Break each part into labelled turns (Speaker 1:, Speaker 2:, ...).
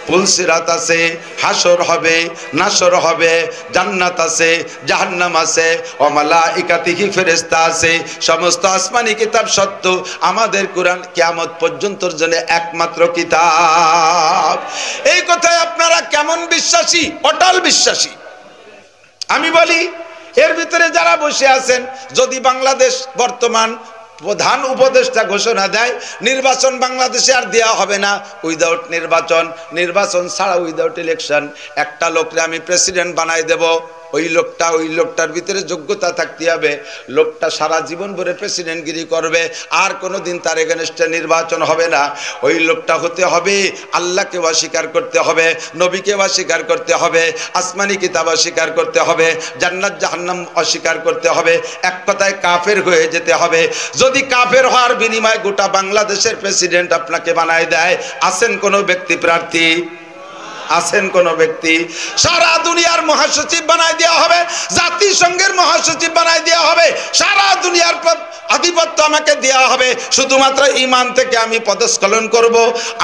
Speaker 1: পুলসিরাত আছে, হাসর হবে, নাসর হবে, জান্নাত আছে, জাহান্নাম আছে, ওয়া মালাইকাতিহি ফেরেশতা আছে, সমস্ত আসমানি কিতাব সত্য। আমাদের কোরআন কিয়ামত পর্যন্তর জন্য একমাত্র কিতাব। এই কথায় আপনারা কেমন বিশ্বাসী? অটল বিশ্বাসী। আমি বলি, এর ভিতরে যারা বসে আছেন, যদি বাংলাদেশ বর্তমান প্রধান উপদেষ্টা ঘোষণা দেয় নির্বাচন বাংলাদেশে আর দেওয়া হবে না, উইদাউট নির্বাচন ছাড়া, উইদাউট ইলেকশন, একটা লোককে আমি প্রেসিডেন্ট বানাই দেব, ওই লোকটার ভিতরে যোগ্যতা থাকতে হবে, লোকটা সারা জীবন ভরে প্রেসিডেন্টগিরি করবে, আর কোনোদিন তার এগেনস্টে নির্বাচন হবে না। ওই লোকটা হতে হবে আল্লাহকে অস্বীকার করতে হবে, নবীকে অস্বীকার করতে হবে, আসমানি কিতাব অস্বীকার করতে হবে, জান্নাত জাহান্নাম অস্বীকার করতে হবে, এক কথায় কাফের হয়ে যেতে হবে। যদি কাফের হওয়ার বিনিময়ে গোটা বাংলাদেশের প্রেসিডেন্ট আপনাকে বানায় দেয়, আছেন কোনো ব্যক্তি প্রার্থী? আছেন কোন ব্যক্তি? সারা দুনিয়ার মহাসচিব বানাই দেওয়া হবে, জাতিসংঘের মহাসচিব বানাই দেওয়া হবে, সারা দুনিয়ার আধিপত্য আমাকে দেওয়া হবে, শুধুমাত্র ঈমান থেকে আমি পদস্খলন করব।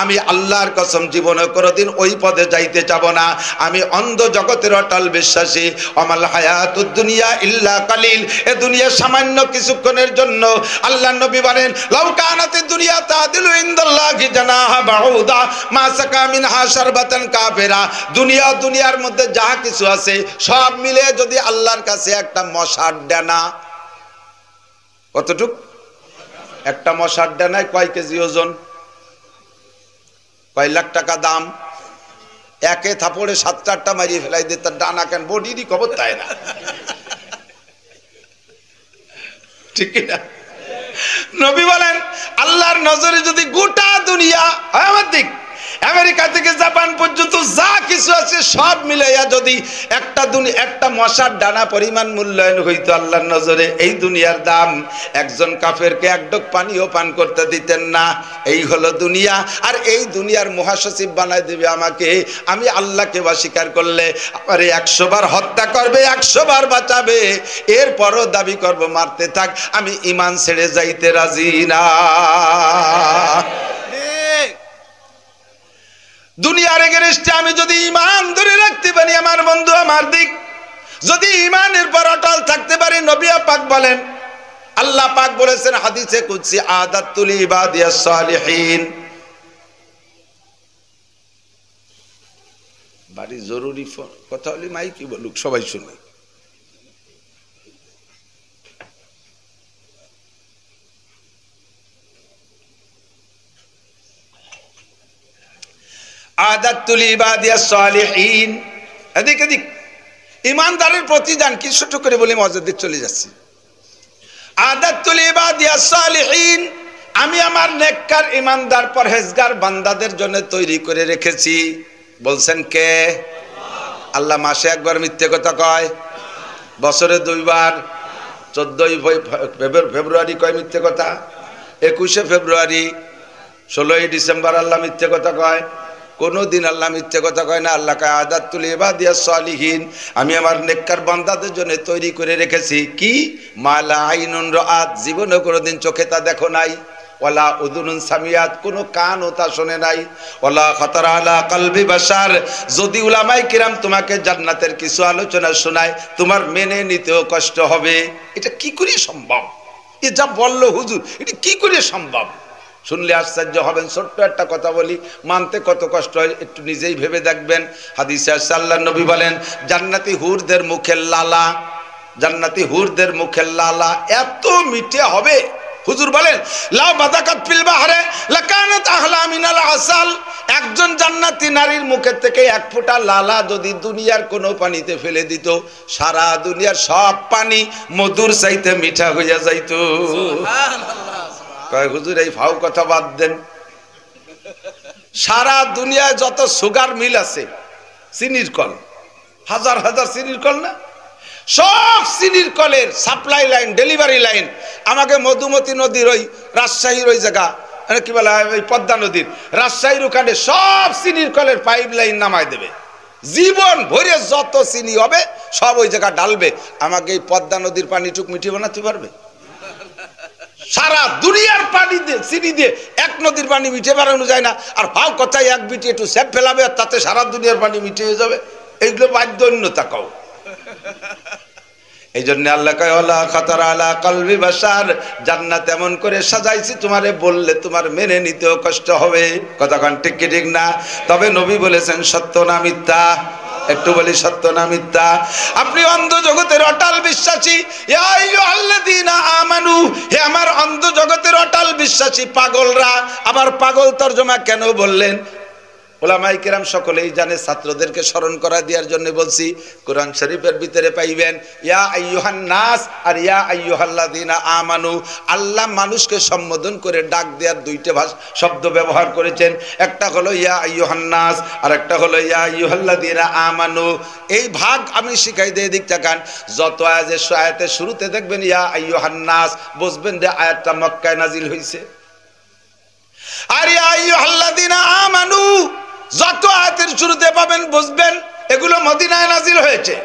Speaker 1: আমি আল্লাহর কসম জীবনে কোনোদিন ওই পদে যাইতে যাব না। আমি অন্ধ জগতের অটল বিশ্বাসী। আমাল হায়াতুদ দুনিয়া ইল্লা কালিল, এ দুনিয়া সামান্য কিছুক্ষণের জন্য। আল্লাহর নবী বলেন, লাউ কানাতিদ দুনিয়া তাদিলু ইনদাল্লাহি জানাহা বাউদা মা সাকা মিনহা শারবাতান কাফিরা। দুনিয়ার মধ্যে যা কিছু আছে সব মিলে যদি আল্লাহর কাছে একটা মশার ডানা, কতটুক? একটা মশার ডানায় কয় কেজি ওজন, কয় লাখ টাকা দাম, একে থাপড়ে 7-8টা মারিয়ে ফেলাই দিয়ে তার ডানা কেন বডিরই খবর তাই না, ঠিক কিনা? নবী বলেন, আল্লাহর নজরে যদি গোটা দুনিয়া, আমার দিক আমেরিকা থেকে জাপান পর্যন্ত যা কিছু আছে সব মিলাইয়া যদি একটা মশার ডানা পরিমাণ মূল্যায়ন হইতো আল্লাহর নজরে, এই দুনিয়ার দাম, একজন কাফেরকে এক ঢোক পানিও পান করতে দিতেন না। এই হলো দুনিয়া। আর এই দুনিয়ার মহাসচিব বানাই দেবে আমাকে। আমি আল্লাহকে অস্বীকার করলে আমারে 100 বার হত্যা করবে, 100 বার বাঁচাবে, এরপরও দাবি করব মারতে থাক, আমি ঈমান ছেড়ে যাইতে রাজি না। দুনিয়ার এগেনস্টে আমি যদি ঈমান ধরে রাখতে পারি, আমার বন্ধু আমার দিক, যদি ঈমানের পর অটল থাকতে পারি, নবী পাক বলেন, আল্লাহ পাক বলেছেন হাদিসে কুদসি, আদাতুল ইবাদিয়াস সালিহিন। বাড়ি জরুরি কথা হলে মাইকি বলুক, সবাই শুনে। আদাতুল ইবাদিয়াস সালিহিন, এদিক ইমানদারের প্রতিদান কি ছোট করে বলে মজাদের চলে যাচ্ছে। আদাতুল ইবাদিয়াস সালিহিন, আমি আমার নেককার ইমানদার পরহেজগার বান্দাদের জন্য তৈরি করে রেখেছি। বলছেন কে? আল্লাহ। মাসে একবার মিথ্যে কথা কয়, বছরে 2 বার, 14 ফেব্রুয়ারি কয় মিথ্যে কথা, 21 ফেব্রুয়ারি, 16 ডিসেম্বর আল্লাহ মিথ্যে কথা কয়। কোনদিন আল্লাহ মিথ্যে কথা কয় না। আল্লাহ কয় আদাতুল ইবাদিয়াস সালিহিন, আমি আমার নেককার বান্দাদের জন্য তৈরি করে রেখেছি। কি? মালা আইনুন রাআত, জীবনে কোনোদিন চোখে তা দেখো নাই, ওয়ালা উযুনুন সামিয়াত, কোনো কানও তা শোনে নাই, ওয়ালা খাতারা আলা কলবি বাশার। যদি উলামায়ে কিরাম তোমাকে জান্নাতের কিছু আলোচনা শোনায়, তোমার মেনে নিতেও কষ্ট হবে। এটা কি করে সম্ভব? এ যা বলল হুজুর, এটা কি করে সম্ভব? শুনলে আশ্চর্য হবেন। ছোট্ট একটা কথা বলি, মানতে কত কষ্ট হয় একটু নিজেই ভেবে দেখবেন। হাদিসে আছে, আল্লাহর নবী বলেন, জান্নাতি হুরদের মুখের লালা, জান্নাতি হুরদের মুখের লালা এত মিঠে হবে, হুজুর বলেন, লা বাদাকাত ফিল বাহরে লাকানাত আহলা মিনাল আসাল। একজন জান্নাতি নারীর মুখের থেকে 1 ফোঁটা লালা যদি দুনিয়ার কোনো পানিতে ফেলে দিত, সারা দুনিয়ার সব পানি মধুর চাইতে মিঠা হইয়া যাইত। সুবহানাল্লাহ। কয় হুজুর এই ফাও কথা বাদ দেন। সারা দুনিয়ায় যত সুগার মিল আছে, চিনির কল, হাজার হাজার চিনির কল না, সব চিনির কলের সাপ্লাই লাইন, ডেলিভারি লাইন আমাকে মধুমতি নদীর ওই রাজশাহীর ওই জায়গা কি বলা হয়, ওই পদ্মা নদীর রাজশাহীর ওখানে সব চিনির কলের পাইপ লাইন নামায় দেবে। জীবন ভরে যত চিনি হবে সব ওই জায়গা ডালবে। আমাকে এই পদ্মা নদীর পানিটুক মিঠিয়ে বানাতে পারবে? সারা দুনিয়ার পানি দিয়ে চিনি দিয়ে এক নদীর পানি মিটে বাড়ানো যায় না, আর ভাও কথায় এক বিটি একটু স্যাপ ফেলাবে আর তাতে সারা দুনিয়ার পানি মিটে হয়ে যাবে। এইগুলো বাধ্য অন্যতা কও। এই জন্য আল্লাহ কয় ওয়ালা খাতারা আলা কলবি বাশার, জান্নাত এমন করে সাজাইছি তোমারে বললে তোমার মেনে নিতেও কষ্ট হবে। কতক্ষণ ঠিক কি ঠিক না? তবে নবী বলেছেন সত্য না মিথ্যা? একটু বলি সত্য না মিথ্যা? আপনি অন্ধ জগতের অটাল বিশ্বাসী, ইয়া আইয়ুহাল্লাযীনা আমানু, হে আমার অন্ধ জগতের অটাল বিশ্বাসী পাগলরা। আবার পাগল তরজমা কেন বললেন? ওলামায়ে কেরাম সকলেই জানে, ছাত্রদেরকে স্মরণ করা দেওয়ার জন্য বলছি। কোরআন শরীফের ভিতরে পাইবেন ইয়া আইয়ুহান নাস আর ইয়া আইয়ুহাল্লাযীনা আমানু। আল্লাহ মানুষকে সম্বোধন করে ডাক দেওয়ার দুইটা শব্দ ব্যবহার করেছেন। একটা হলো ইয়া আইয়ুহান নাস আর একটা হলো ইয়া আইয়ুহাল্লাযীনা আমানু। এই ভাগ আমি শিখাই দিয়ে দিক তাকান। যত আয়াতের শুরুতে দেখবেন ইয়া আইয়ুহান নাস, বুঝবেন যে আয়াতটা মক্কায় নাজিল হয়েছে। আর ইয়া আইয়ুহাল্লাযীনা আমানু যত আয়াতের শুরুতে পাবেন বুঝবেন এগুলো মদিনায় নাজিল হয়েছে।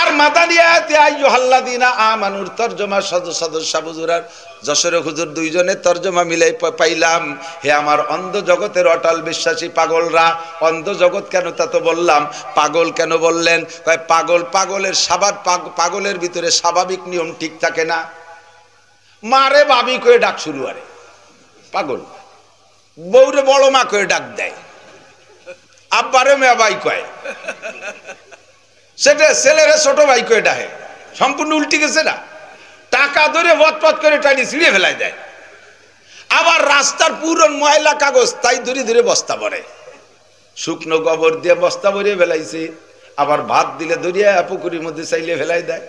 Speaker 1: আর মাদানী আয়াতে আইয়ুহাল্লাযীনা আমানুর তরজমা সদস্য হুজুর আর যশোরের হুজুর দুইজনের তরজমা মিলাই পাইলাম, হে আমার অন্ধ জগতের অটল বিশ্বাসী পাগলরা। অন্ধ জগৎ কেন তা তো বললাম, পাগল কেন বললেন? কয় পাগল, পাগলের পাগলের ভিতরে স্বাভাবিক নিয়ম ঠিক থাকে না। মারে বাবি করে ডাক শুরু করে পাগল, বউরে বড় মা করে ডাক দেয়, আব্বারে মেয়া ভাই কয়, সেটা ছেলেরে ছোট ভাই কয়ে ডাকে। সম্পূর্ণ উল্টে গেছে না? টাকা ধরে বটপট করে টানি ছিঁড়ে ফেলাই দেয়। আবার রাস্তার পুরন ময়লা কাগজ তাই ধরে ধরে বস্তা ভরে, শুকনো গোবর দিয়ে বস্তা ভরিয়ে ফেলাইছে। আবার ভাত দিলে ধরিয়া পুকুরের মধ্যে চাইলে ফেলাই দেয়,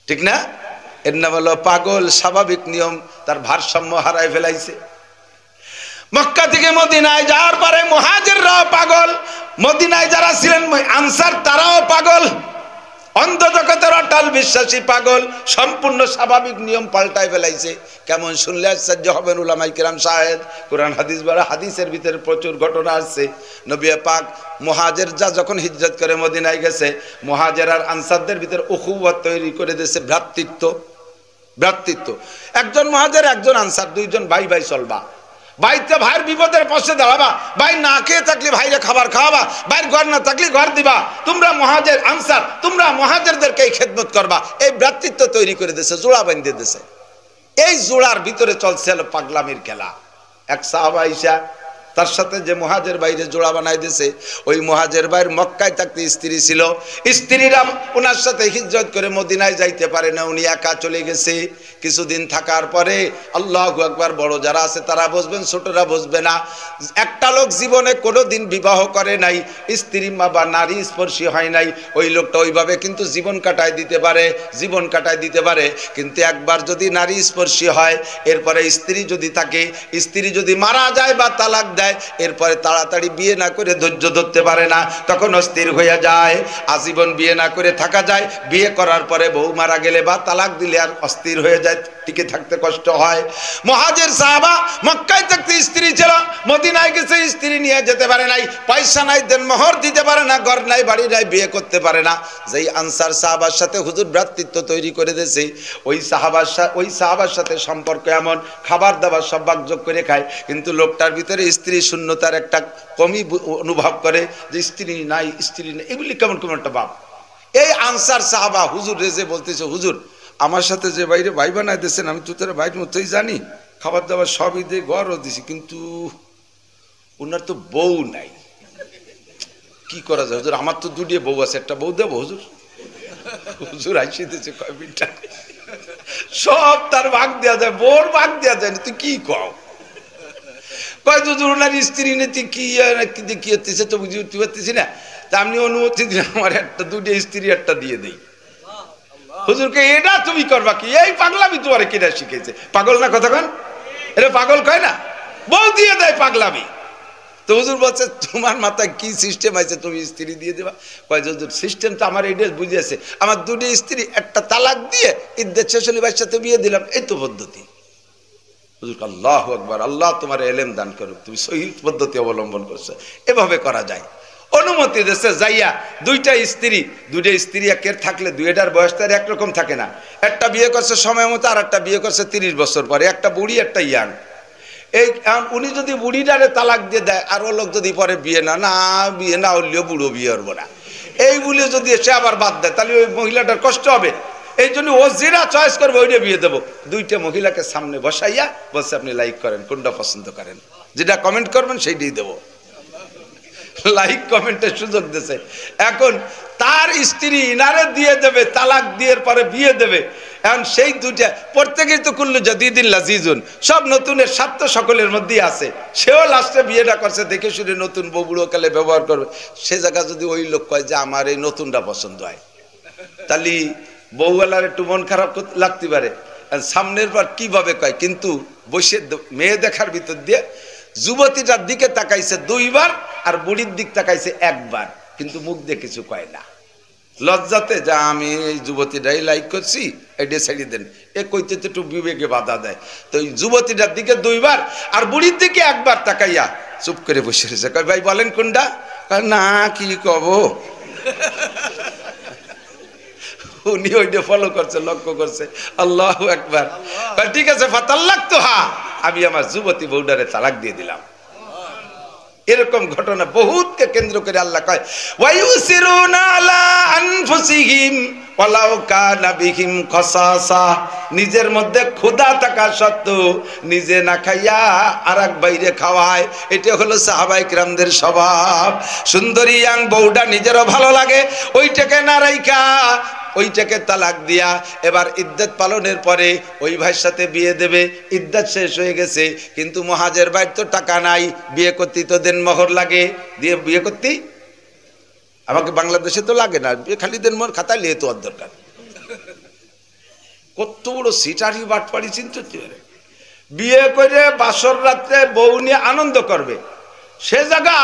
Speaker 1: ঠিক না? এর নাম হলো পাগল। স্বাভাবিক নিয়ম তার ভারসাম্য হারায় ফেলাইছে। মক্কা থেকে মদিনায় যাওয়ার পরে মুহাজিররাও পাগল, মদিনায় যারা ছিলেন আনসার তারাও পাগল। অন্ধ জগতের অটল বিশ্বাসী পাগল, সম্পূর্ণ স্বাভাবিক নিয়ম পাল্টায় ফেলাইছে। কেমন শুনলে আশ্চর্য হবেন উলামায়ে কেরাম সাহেব। কোরআন হাদিস বড়, হাদিসের ভিতরে প্রচুর ঘটনা আছে। নবী পাক মুহাজির যখন হিজরত করে মদিনায় গেছে, মুহাজির আর আনসারদের ভিতরে উখুওয়াত তৈরি করে দিয়েছে, ভ্রাতৃত্ব। একজন মুহাজির একজন আনসার, দুইজন ভাই ভাই চলবা। ভাইতে ভাইয়ের বিপদের পাশে দাঁড়াবা, ভাই না খেয়ে থাকলে ভাইরে খাবার খাওয়াবা, ভাইয়ের ঘর না থাকলে ঘর দিবা। তোমরা মুহাজির আনসার, তোমরা মুহাজিরদেরকে খেদমত করবা। এই ভ্রাতৃত্ব তৈরি করে দিয়েছে, জোড়া বাঁধিয়ে দিয়েছে। এই জোড়ার ভিতরে চলছে পাগলামির খেলা। এক সাহাবা আইসা তার সাথে যে মুহাজির বাইরে জোড়া বানাই দিয়েছে, ওই মুহাজির বাইর মক্কায় থাকতে স্ত্রী ছিল। স্ত্রীরা ওনার সাথে হিজরত করে মদিনায় যাইতে পারে না, উনি একা চলে গেছে। কিছুদিন থাকার পরে আল্লাহু আকবার, বড় যারা আছে তারা বুঝবেন, ছোটরা বুঝবে না। একটা লোক জীবনে কোনোদিন বিবাহ করে নাই, স্ত্রী বা নারী স্পর্শী হয় নাই, ওই লোকটা ওইভাবে কিন্তু জীবন কাটায় দিতে পারে। কিন্তু একবার যদি নারী স্পর্শী হয়, এরপরে স্ত্রী যদি থাকে, স্ত্রী যদি মারা যায় বা তালাক দেয়, এরপরে তাড়াতাড়ি বিয়ে না করে ধৈর্য ধরতে পারে না, তখন অস্থির হয়ে যায়। আজীবন বিয়ে না করে থাকা যায়, বিয়ে করার পরে বউ মারা গেলে বা তালাক দিলে আর অস্থির হয়ে যায়, টিকে থাকতে কষ্ট হয়। মুহাজির সাহাবা মক্কায় থাকতে স্ত্রী ছিল, মদিনায় গেছে, স্ত্রী নিয়ে যেতে পারে নাই, পয়সা নাই, দেনমোহর দিতে পারে না, ঘর নাই, বাড়ি নাই, বিয়ে করতে পারে না। যেই আনসার সাহাবার সাথে হুজুর ভ্রাতৃত্ব তৈরি করে দিয়েছে, ওই সাহাবার সাথে সম্পর্ক এমন, খাবার দাবার সব ভাগযোগ করে খায়, কিন্তু লোকটার ভিতরে স্ত্রী শূন্যতার একটা কমি অনুভব করে, যে স্ত্রী নাই, এগুলি কেমন একটা ভাব। এই আনসার সাহাবা হুজুর রেজে বলতেছে, হুজুর আমার সাথে যে বাইরে ভাই বানাই দিয়েছেন, আমি তো তারা ভাইয়ের মতোই জানি, খাবার দাবার সবই দিয়ে ঘরও দিছি, কিন্তু ওনার তো বউ নাই, কি করা যায় হুজুর? আমার তো দুটিয়ে বউ আছে, একটা বউ দেবো হুজুর? হুজুর আইসিতেছে কয় মিনিট, সব তার ভাগ দেওয়া যায়, বোর ভাগ দেওয়া যায় না, তুই কি কও? কয় হুজুর ওনার স্ত্রী নেতি কি হচ্ছে তো বুঝে উঠতে পারতেছি না, তা আপনি অনুমতি দিলে আমার একটা দুটি স্ত্রী একটা দিয়ে দেই। হুজুরকে এটা তুমি করবা কি? এই পাগলামি তোমার কেটা শিখেছে? পাগল না কতক্ষণ? এটা পাগল কয় না, বউ দিয়ে দেয় পাগলামি। তো হুজুর বলছে তোমার মাথায় কি সিস্টেম আছে, তুমি স্ত্রী দিয়ে দেবা? কয় হুজুর সিস্টেম তো আমার এটা বুঝিয়েছে, আমার দুটি স্ত্রী একটা তালাক দিয়ে ইদ্যত শেষ হলে ভাইয়ের সাথে বিয়ে দিলাম, এই তো পদ্ধতি। হুজুর আল্লাহু আকবার, আল্লাহ তোমার এলেম দান করুক, তুমি সহি পদ্ধতি অবলম্বন করছো, এভাবে করা যায়। অনুমতি দিয়েছে যাইয়া দুইটা স্ত্রী একের থাকলে দুইটার বয়স তার একরকম থাকে না। একটা বিয়ে করছে সময় মতো, আর একটা বিয়ে করছে 30 বছর পরে, একটা বুড়ি একটা ইয়াং। এই উনি যদি বুড়িটারে তালাক দিয়ে দেয়, আর ও লোক যদি পরে বিয়ে না হলেও বুড়ো বিয়ে করবো না এই বলে যদি এসে আবার বাদ দেয়, তাহলে ওই মহিলাটার কষ্ট হবে। এই জন্য ও যেটা চয়েস করবে ওইটা বিয়ে দেবো। দুইটা মহিলাকে সামনে বসাইয়া বলছে আপনি লাইক করেন, কোনটা পছন্দ করেন, যেটা কমেন্ট করবেন সেইটাই দেবো। লাইক কমেন্টের সুযোগ দিয়েছে। এখন তার স্ত্রী ইনারে দিয়ে দেবে, তালাক দিয়ে পরে বিয়ে দেবে। এখন সেই দুইটা প্রত্যেকেই তো কুল্লু জাদিদিন লাজিজুন, সব নতুনের স্বার্থ সকলের মধ্যেই আছে। সেও লাস্টে বিয়েটা করছে দেখে শুনে নতুন বউ বুড়ো কালে ব্যবহার করবে। সে জায়গা যদি ওই লোক কয় যে আমার এই নতুনটা পছন্দ হয়, তাহলে বউওয়ালার একটু মন খারাপ লাগতে পারে। সামনের বার কিভাবে কয়, কিন্তু বসে মেয়ে দেখার ভিতর দিয়ে যুবতীটার দিকে তাকাইছে 2 বার আর বুড়ির দিক তাকাইছে 1 বার, কিন্তু মুখ দিয়ে কিছু কয় না। লজ্জাতে যা আমি এই যুবতীটাই লাইক করছি, এটা ছেড়ে দেন, এ কইতে তো একটু বিবেকে বাধা দেয়। তো এই যুবতীটার দিকে 2 বার আর বুড়ির দিকে 1 বার তাকাইয়া চুপ করে বসে রয়েছে। কয় ভাই বলেন কোনটা? না কি কব। উনি ওইটা ফলো করছে, লক্ষ্য করছে। আল্লাহু আকবার। ঠিক আছে, ফাতাল্লাক তো হা, আমি আমার যুবতী বউডারে তালাক দিয়ে দিলাম। এরকম ঘটনা বহুতকে কেন্দ্র করে আল্লাহ কয় ওয়ায়ুসিরুনা আলা আনফুসিহিম ওয়ালাউ কানা বিহিম খাসাসা। নিজের মধ্যে ক্ষুধা থাকা সত্ত্বেও নিজে না খাইয়া আরেক বাইরে খাওয়ায়। এটা হলো সাহাবায়ে কিরামদের স্বভাব। সুন্দরী ইয়াং বউটা নিজেরও ভালো লাগে, ওইটাকে না রাইখা ওইটাকে তালাক দিয়া এবার ইদ্যত পালনের পরে ওই ভাইয়ের সাথে বিয়ে দেবে। ইদ্যত শেষ হয়ে গেছে, কিন্তু মহাজের ভাইয়ের তো টাকা নাই, বিয়ে করতে তো দেনমোহর লাগে, দিয়ে বিয়ে করতে আমাকে বাংলাদেশে তো লাগে না, খালি দেনমোহর খাতায় লিয়ে তো আর দরকার। কত বড় সিটারি বাটপাড়ি চিন্তা। বিয়ে করে বাসর রাত্রে বউ নিয়ে আনন্দ করবে, সে জায়গা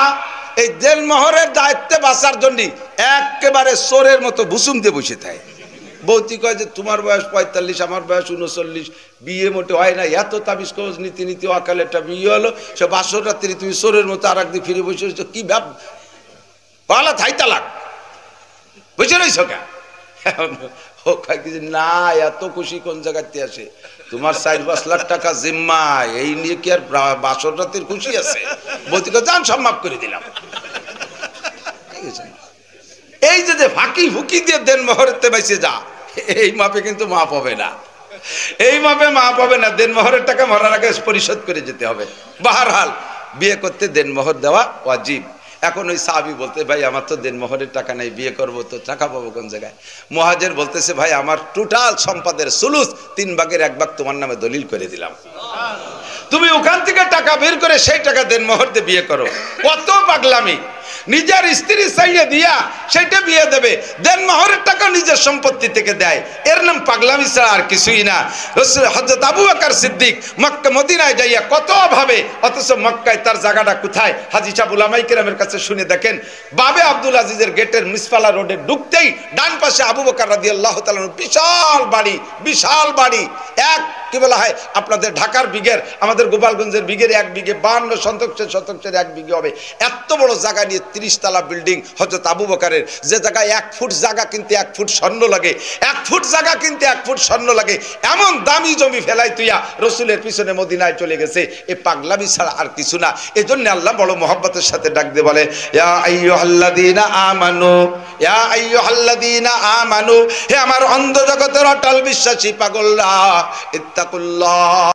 Speaker 1: এই দেনমোহরের দায়িত্বে বাঁচার জন্য একেবারে চোরের মতো ভুসুম দিয়ে বসে থাকে। বৌতি কয় যে তোমার বয়স 45, আমার বয়স 39, বিয়ে মোটে হয় না, এত তাবিজ কবজ নীতি অকালে একটা বিয়ে হলো, সে বাসর রাত্রি তুমি চোরের মতো আর একদিন ফিরে বসে রয়েছো, কি ভাব পালা থাই তালাক বসে রয়েছ কে? না, এত খুশি কোন জায়গাতে আসে? তোমার 4-5 লাখ টাকা জিম্মা, এই নিয়ে কি আর বাসর রাতের খুশি আছে? বৌতি কয় যান সব মাফ করে দিলাম। এই যে ফাঁকি ফুকি দিয়ে দেনমোহরের বাইসে যা, এই মাপে কিন্তু মাপ হবে না, এই মাপে মাপ হবে না। দেনমোহরের টাকা মরার আগে পরিশোধ করে যেতে হবে। বাহারহাল বিয়ে করতে দেনমোহর দেওয়া ওয়াজিব। এখন ওই সাহাবী বলতে ভাই আমার তো দেনমোহরের টাকা নাই, বিয়ে করবো তো টাকা পাবো কোন জায়গায়? মুহাজির বলতেছে ভাই আমার টোটাল সম্পদের সুলুস 3 ভাগের 1 ভাগ তোমার নামে দলিল করে দিলাম, তুমি ওখান থেকে টাকা বের করে সেই টাকা দেনমোহর দিয়ে বিয়ে করো। কত পাগলামি! নিজের স্ত্রী চাইয়ে দিয়া সেটা বিয়ে দেবে, দেনমোহরের টাকা নিজের সম্পত্তি থেকে দেয়, এর নাম পাগলামি ছাড়া আর কিছুই না। রাসূল হযরত আবু বকর সিদ্দিক মক্কা মদিনায় যাইয়া কত ভাবে, অথচ মক্কায় তার জায়গাটা কোথায়? হাজী সাহেব উলামায়ে কেরামের কাছে শুনে দেখেন, বাবে আব্দুল আজিজের গেটের মিসফালা রোডে ঢুকতেই ডান পাশে আবু বকর রাদিয়াল্লাহু তাআলা বিশাল বাড়ি, এক কি বলা হয় আপনাদের ঢাকার বিঘের, আমাদের গোপালগঞ্জের বিঘের 1 বিঘে 52 শতকের 1 বিঘে হবে, এত বড় জায়গা নিয়ে 30 তলা বিল্ডিং হযরত আবু বকরের। যে জায়গায় 1 ফুট জায়গা কিনতে 1 ফুট স্বর্ণ লাগে, 1 ফুট জায়গা কিনতে 1 ফুট স্বর্ণ লাগে, এমন দামি জমি ফেলাই তুইয়া রসুলের পিছনে মদিনায় চলে গেছে। এই পাগলামি ছাড়া আর কিছু না। এজন্য আল্লাহ বড় মহব্বতের সাথে ডাক দিয়ে বলে ইয়া আইয়ুহাল্লাযীনা আমানু, ইয়া আইয়ুহাল্লাযীনা আমানু, হে আমার অন্ধ জগতের অটল বিশ্বাসী পাগলরা, ইত্তাকুল্লাহ,